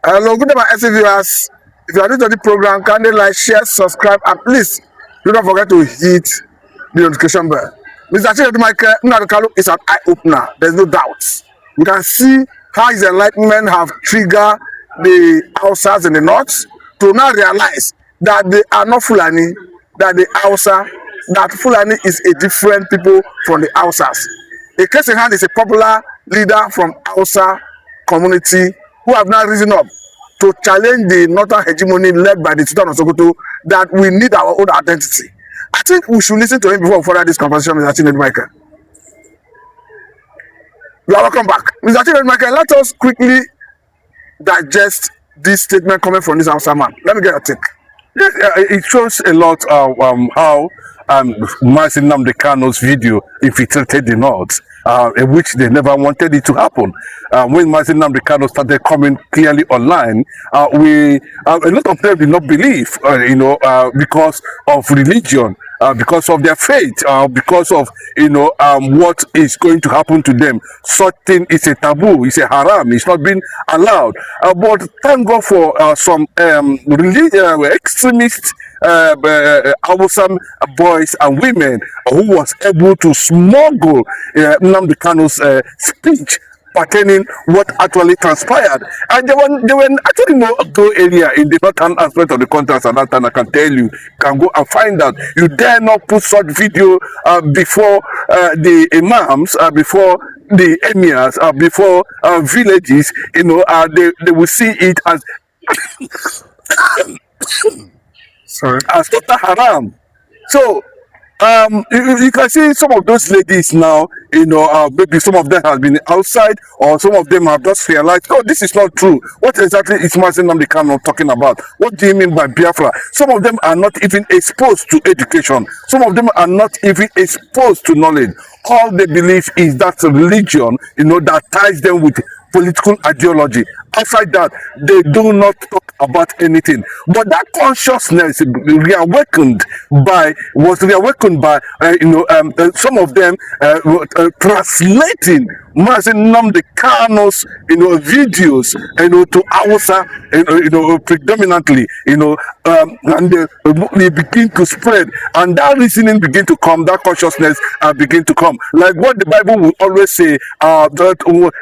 Hello, good day, my SC viewers. If you are new to the program, kindly like, share, subscribe, and please do not forget to hit the notification bell. Mr. Nnamdi is an eye-opener. There's no doubt. We can see how his enlightenment have triggered the Hausas in the north to now realize that they are not Fulani, that the Hausa, that Fulani is a different people from the Hausas. A case in hand is a popular leader from Hausa community who have now risen up to challenge the northern hegemony led by the Sultan of Sokoto that we need our own identity. I think we should listen to him before we further this conversation, Mr. Nnamdi. You are welcome back. Mr. Nnamdi, let us quickly digest this statement coming from this Hausa man. Let me get a take. Yes, it shows a lot of how Nnamdi Kanu'S video infiltrated the north, which they never wanted it to happen. When Nnamdi Kanu started coming clearly online, a lot of them did not believe, because of religion, because of their faith, because of what is going to happen to them. Such thing is a taboo, it's a haram, it's not being allowed. But thank God for some extremist Hausa boys and women who was able to smuggle Nnamdi Kanu's speech pertaining what actually transpired. And they were actually no go area in the northern aspect of the country, and that time I can tell you, can go and find out. You dare not put such video before the imams, before the emirs, before villages. They will see it as as total haram. So you can see some of those ladies now, maybe some of them have been outside, or some of them have just realized, oh, this is not true. What exactly is Nnamdi Kanu talking about? What do you mean by Biafra? Some of them are not even exposed to education. Some of them are not even exposed to knowledge. All they believe is that religion, that ties them with political ideology. Outside that, they do not talk about anything. But that consciousness was reawakened by some of them translating Nnamdi Kanu's videos to Hausa predominantly, and they begin to spread, and that reasoning begin to come, that consciousness begin to come, like what the Bible will always say, that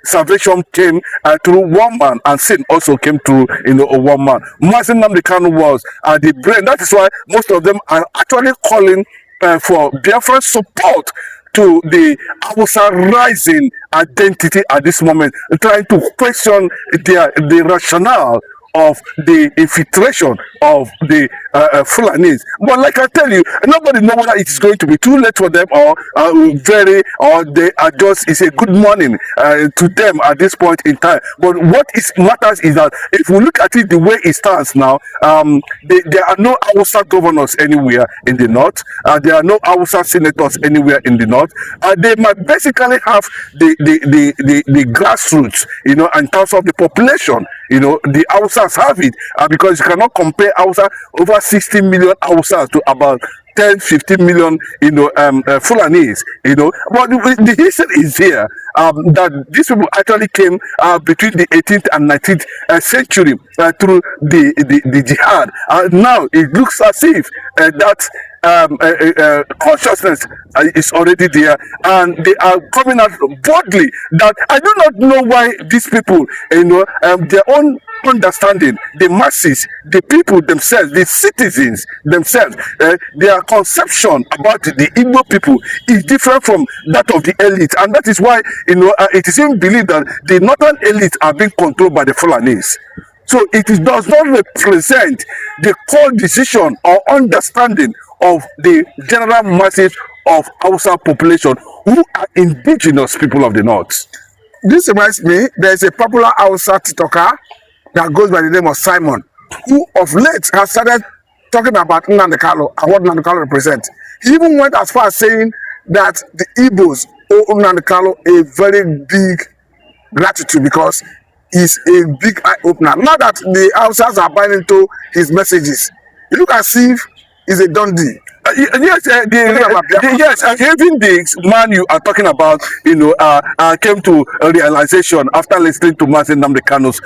salvation came through one man, and sin also came through one man. Nnamdi Kanu was the brain. That is why most of them are actually calling for Biafra support to the Hausa rising identity at this moment, trying to question the rationale of the infiltration of the Fulanis. But like I tell you, nobody knows whether it is going to be too late for them, or they are just, it's a good morning to them at this point in time. But what matters is that if we look at it the way it stands now, there are no Hausa governors anywhere in the north. There are no Hausa senators anywhere in the north. They might basically have the grassroots, in terms of the population. The Hausas have it, because you cannot compare Hausa, over 60 million Hausas, to about 10-15 million Fulanis, but the history is here, that these people actually came between the 18th and 19th century through the jihad. Now it looks as if that consciousness is already there, and they are coming out boldly. That I do not know why these people, their own understanding, the masses, the people themselves, the citizens themselves, their conception about the Igbo people is different from that of the elite, and that is why it is even believed that the northern elite are being controlled by the Fulanis. So does not represent the core decision or understanding of the general masses of Hausa population, who are indigenous people of the north. This reminds me, there is a popular Hausa TikToker that goes by the name of Simon, who of late has started talking about Nnamdi Kanu and what Nnamdi Kanu represents. He even went as far as saying that the Igbos owe Nnamdi Kanu a very big gratitude, because he's a big eye-opener. Now that the Hausas are buying into his messages, you look as if he's a dundee. Yes, yes, and even the man you are talking about, came to a realization after listening to Mazi Nnamdi Kanu's,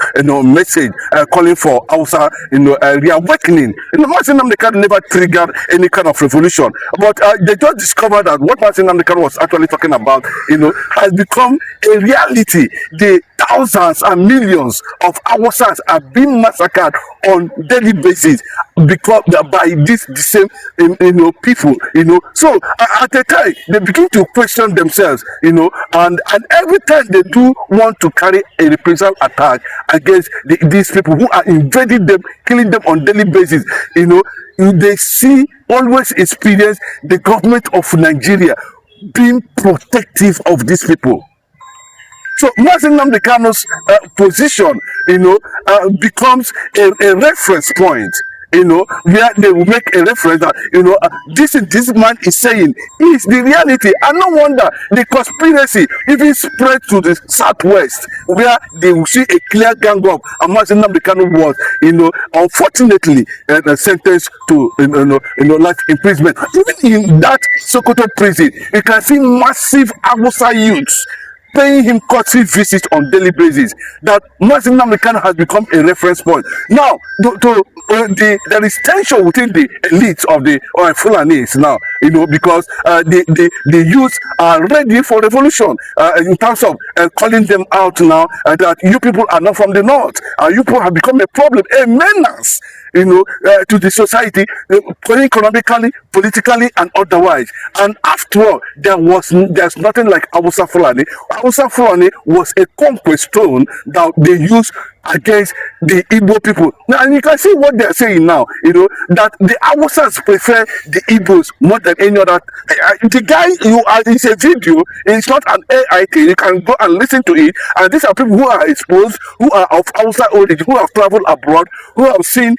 message calling for Hausa, reawakening. Mazi Nnamdi Kanu never triggered any kind of revolution, but they just discovered that what Mazi Nnamdi Kanu was actually talking about, has become a reality. The thousands and millions of Hausas are being massacred on daily basis because by the same people, so at a time they begin to question themselves, and every time they do want to carry a reprisal attack against these people who are invading them, killing them on daily basis, they always experience the government of Nigeria being protective of these people. So Mazi Nnamdi Kanu's position, becomes a reference point, where they will make a reference that, this man is saying is the reality. And no wonder the conspiracy even spread to the southwest, where they will see a clear gang up. And Mazi Nnamdi Kanu was, unfortunately, sentenced to, life imprisonment. Even in that Sokoto prison, you can see massive Hausa youths paying him courtesy visits on daily basis. That Mazi Nnamdi Kanu has become a reference point. Now, there is tension within the elites of the Fulanis now, because the youth are ready for revolution, in terms of calling them out now, that you people are not from the north, you people have become a problem, a menace, to the society, economically, politically, and otherwise. And after all, there's nothing like Hausa Fulani. Hausa Fulani was a conquest stone that they used against the Igbo people. Now, and you can see what they're saying now, that the Hausas prefer the Igbos more than any other. The guy, it's a video, it's not an AI thing. You can go and listen to it. And these are people who are exposed, who are of Hausa origin, who have traveled abroad, who have seen,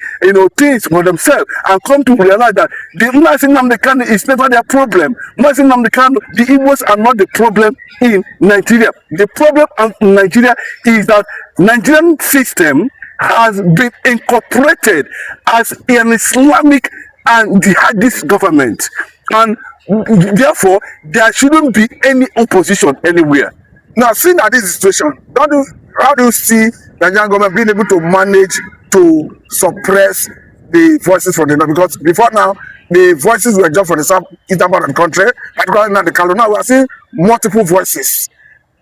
things for themselves, and come to realize that the Mazi Nnamdi Kanu is never their problem. Mazi Nnamdi Kanu, the Igbos are not the problem in Nigeria. The problem in Nigeria is that Nigerian system has been incorporated as an Islamic and jihadist government, and therefore there shouldn't be any opposition anywhere. Now, seeing that this situation, how do you see the Nigerian government being able to manage to suppress the voices from the north? Because before now, the voices were just from the southeastern part of the country, particularly now the Kalu. Now we are seeing multiple voices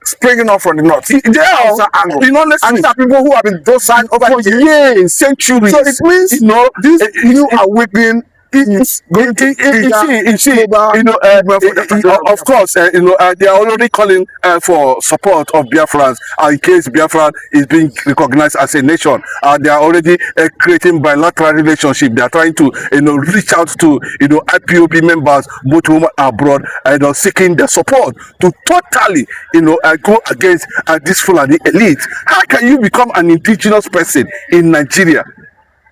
springing up from the north. They are, angle. Honestly, and these are people who have been docile over for years, centuries. So it means, this new awakening is going to of course, they are already calling for support of Biafrans in case Biafra is being recognized as a nation. They are already creating bilateral relationship. They are trying to, reach out to, IPOB members, both home and abroad, seeking their support to totally, go against this Fulani elite. How can you become an indigenous person in Nigeria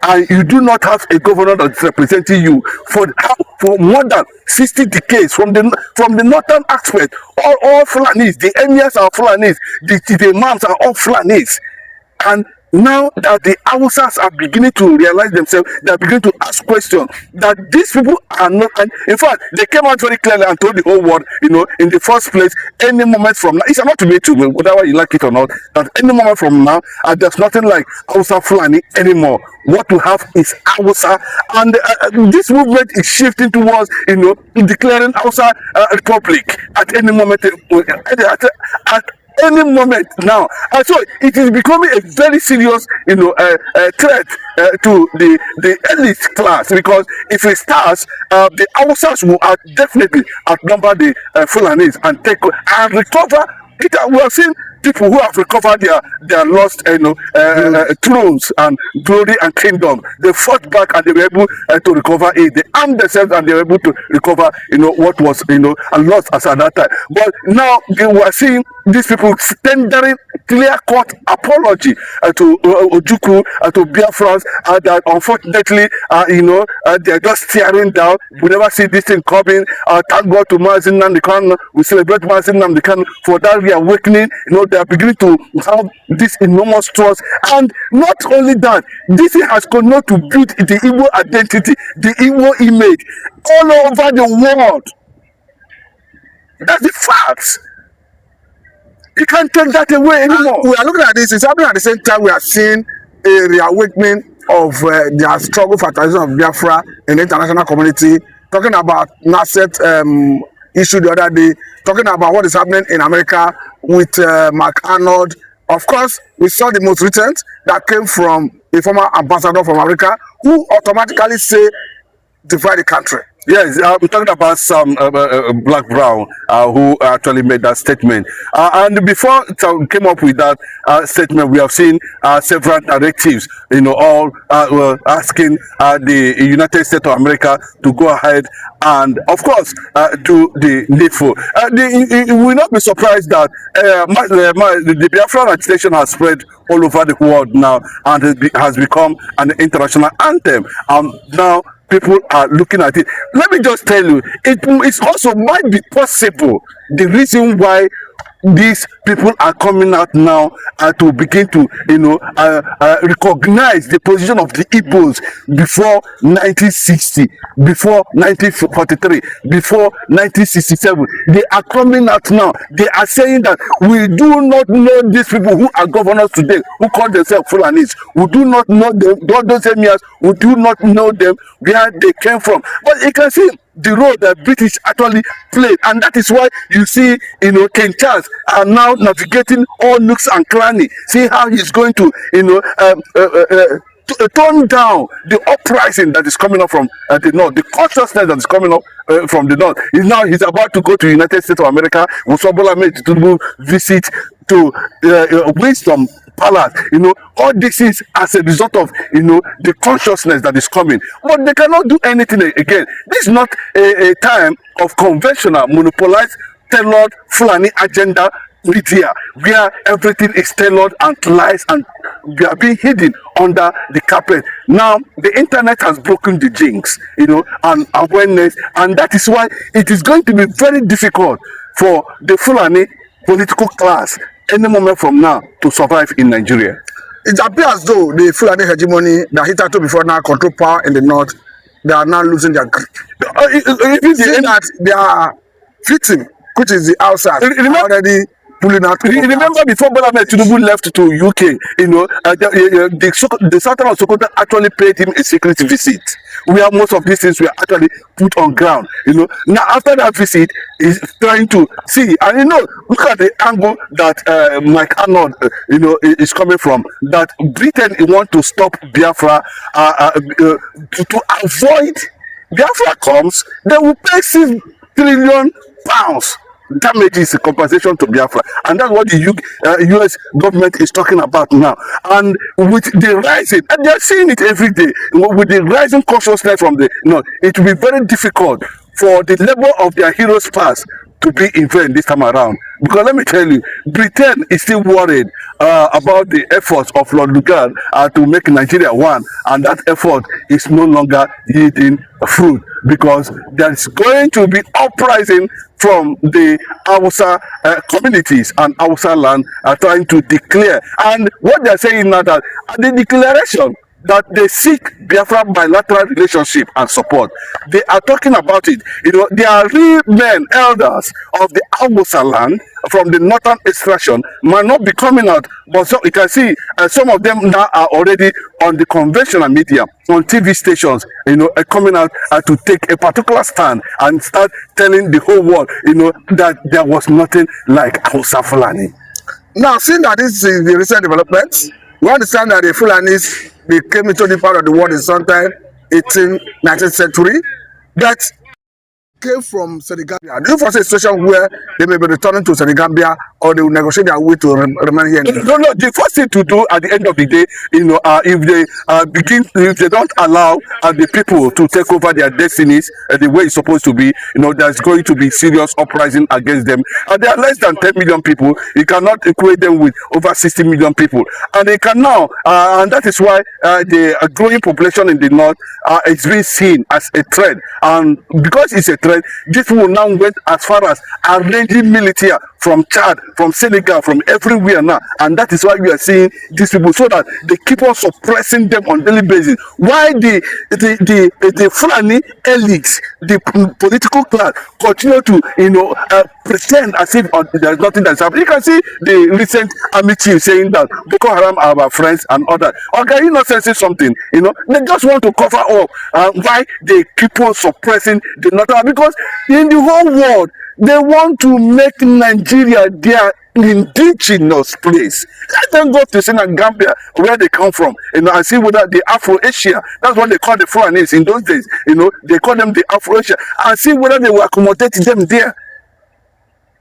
and you do not have a governor that's representing you for more than 60 decades from the northern aspect? All Fulanis, the emirs are Fulanis, the imams are all Fulanis. And now that the Hausas are beginning to realize themselves, they are beginning to ask questions that these people are not. And in fact, they came out very clearly and told the whole world, in the first place, any moment from now, it's not to be true, whether you like it or not, that any moment from now, there's nothing like Hausa Fulani anymore. What we have is Hausa, and this movement is shifting towards, declaring Hausa Republic at any moment. At any moment now, and so it is becoming a very serious, threat to the elite class, because if it starts, the Hausas will definitely outnumber the Fulanis and take and recover. We have seen people who have recovered their lost, thrones and glory and kingdom. They fought back and they were able to recover it. They armed themselves and they were able to recover, what was, lost as at that time. But now we are seeing these people tendering clear-cut apology to Ojukwu, to Biafrans, that unfortunately, they're just tearing down. We never see this thing coming. Thank God to Nnamdi. We celebrate Nnamdi for that reawakening. They are beginning to have this enormous trust. And not only that, this has continued to build the Igbo identity, the Igbo image all over the world. That's the facts. You can't take that away anymore. We are looking at this. It's happening at the same time. We are seeing a reawakening of their struggle for transition of Biafra in the international community. Talking about Nasset issue the other day. Talking about what is happening in America with Mark Arnold. Of course, we saw the most recent that came from a former ambassador from America who automatically say divide the country. Yes, we're talking about some Black Brown who actually made that statement. And before it came up with that statement, we have seen several narratives, all asking the United States of America to go ahead and, of course, do the needful. You will not be surprised that the Biafran agitation has spread all over the world now and it has become an international anthem. Now, people are looking at it. Let me just tell you, it also might be possible the reason why these people are coming out now to begin to recognize the position of the Igbos before 1960, before 1943, before 1967. They are coming out now. They are saying that we do not know these people who are governors today, who call themselves Fulanis. We do not know them. Don't say me as we do not know them, where they came from. But you can see the role that British actually played, and that is why you see, King Charles are now navigating all nooks and crannies. See how he's going to, tone down the uprising that is coming up from the north, the consciousness that is coming up from the north. He's about to go to the United States of America. Musobola made to visit to Wisdom Palace. All this is as a result of the consciousness that is coming, but they cannot do anything again. This is not a time of conventional monopolized tailored Fulani agenda media where everything is tailored and lies and we are being hidden under the carpet. Now the internet has broken the jinx, and awareness, and that is why it is going to be very difficult for the Fulani political class any moment from now to survive in Nigeria. It appears as though the Fulani hegemony that hitherto before now control power in the north, they are now losing their grip. That they are victim, which is the outside, already pulling out. Remember before Bola Tinubu left to UK, the Sultan of Sokoto actually paid him a secret visit, where most of these things were actually put on ground. Now after that visit, he's trying to see, and look at the angle that Mike Arnold, is coming from. That Britain want to stop Biafra to avoid Biafra comes, they will pay £6 trillion damages compensation to Biafra, and that's what the US government is talking about now. And with the rising, and they're seeing it every day, with the rising consciousness from the it will be very difficult for the level of their heroes past to be in vain this time around. Because let me tell you, Britain is still worried about the efforts of Lord Lugard to make Nigeria one, and that effort is no longer yielding fruit, because there's going to be uprising from the Hausa communities and Hausa land trying to declare. And what they're saying now, that the declaration that they seek Biafra bilateral relationship and support, they are talking about it. They are real men, elders of the Hausa land from the northern extraction, might not be coming out, but so you can see some of them now are already on the conventional media, on TV stations, coming out to take a particular stand and start telling the whole world, that there was nothing like Hausa Fulani. Now, seeing that this is the recent developments, we understand that the Fulanis, they came into the part of the world in sometime 19th century, but came from Senegambia. Do you foresee a situation where they may be returning to Senegambia or they will negotiate their way to remain here? No. The first thing to do at the end of the day, if they don't allow the people to take over their destinies the way it's supposed to be, there's going to be serious uprising against them. And there are less than 10 million people. You cannot equate them with over 60 million people. And they can now, and that is why the growing population in the north is being seen as a threat. And because it's a threat, this will now went as far as arranging military from Chad, from Senegal, from everywhere now. And that is why we are seeing these people, so that they keep on suppressing them on daily basis. Why the Fulani elites, the political class, continue to pretend as if there's nothing that's happening. You can see the recent army chief saying that Boko Haram are our friends and others. Or can you not say something? They just want to cover up why they keep on suppressing the northern, because in the whole world they want to make Nigeria their indigenous place. Let them go to Senegambia, where they come from, and see whether the Afro-Asia, that's what they call the Fulanis in those days, they call them the Afro-Asia, and see whether they will accommodate them there.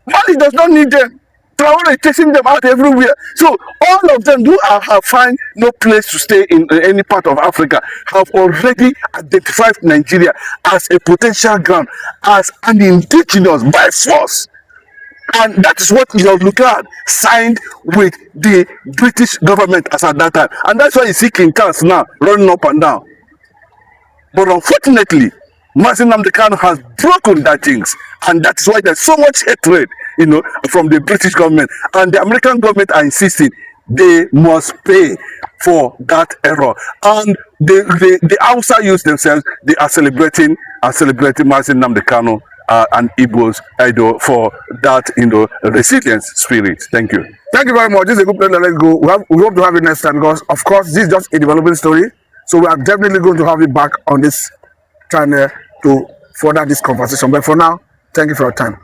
Mali does not need them. Traore is chasing them out everywhere. So all of them who have find no place to stay in any part of Africa have already identified Nigeria as a potential ground, as an indigenous by force. And that is what Luka signed with the British government as at that time. And that's why you see King Charles now running up and down. But unfortunately, Nnamdi Kanu has broken that things. And that's why there's so much hatred, from the British government. And the American government are insisting they must pay for that error. And the Hausa youth themselves, they are celebrating Nnamdi Kanu and Igbos for that resilience spirit. Thank you. Thank you very much. This is a good place to let go. We hope to have you next time, because of course this is just a developing story. So we are definitely going to have you back on this channel to further this conversation. But for now, thank you for your time.